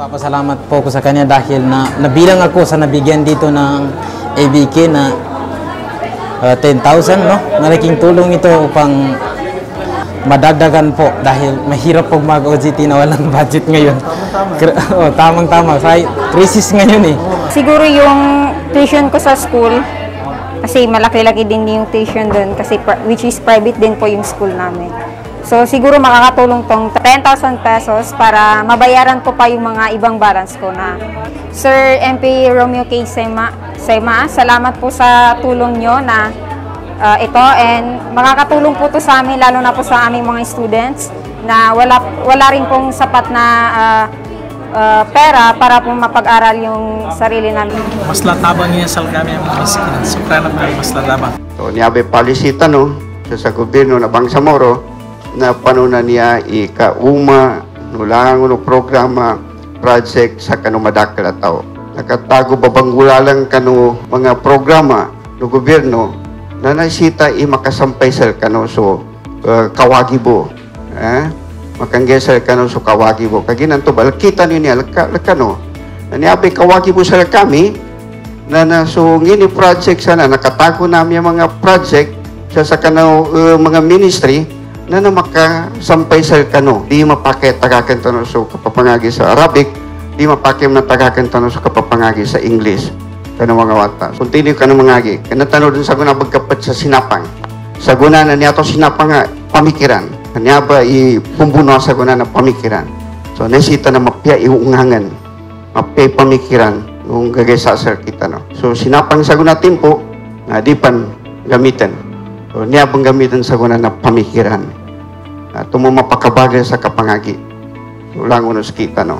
Papasalamat po ko sa kanya dahil nabilang ako sa nabigyan dito ng ABK na 10,000, no? Malaking tulong ito upang madagdagan po dahil mahirap po mag-OJT na walang budget ngayon. Tamang-tama. Crisis ngayon eh. Siguro yung tuition ko sa school, kasi malaki-laki din yung tuition doon kasi which is private din po yung school namin. So siguro makakatulong tong 10,000 pesos para mabayaran ko pa yung mga ibang balance ko na. Sir MP Romeo K. Sema, salamat po sa tulong nyo na ito, and makakatulong po to sa amin, lalo na po sa aming mga students na wala rin pong sapat na pera para po mapag-aral yung sarili namin. Mas latabang niya sa kami ang miskinan. Sobrang mas latabang. So, niyabe palisita no, sa gobyerno na Bangsamoro, na panuna niya ikauma nulang no programa project sa kanu madakkel tao. Nakatago babanggula lang kanu mga programa no gobyerno na nasita makasampay sa kanu so kawagibo. Makanggesal kanu so kawagibo. Kaginan to balkita niya kanu. Niyabe kawagibo sa kami na so ngini project sana nakatago namin mga project sa kanu mga ministry na makasampay sa kano, di mapake tagakan tanong so kapapangagi sa Arabic, di mapake na tagakan tanong so kapapangagi sa English. Kano mga wata. Continue ka na mangagi. Kana tanong dun sa guna bagkapat sa sinapang. Sa guna na niya to sinapang nga pamikiran. Kanya ba ipumbuno sa guna na pamikiran. So nesita na mapya iungangan. Mapya pamikiran nung gagaysa sa kita no. So sinapang sa guna timpo na di pan gamitan. So, niya bang gamitin sa guna na pamikiran. Ito mo mapakabagay sa kapangagi. So, lang unos kita, no?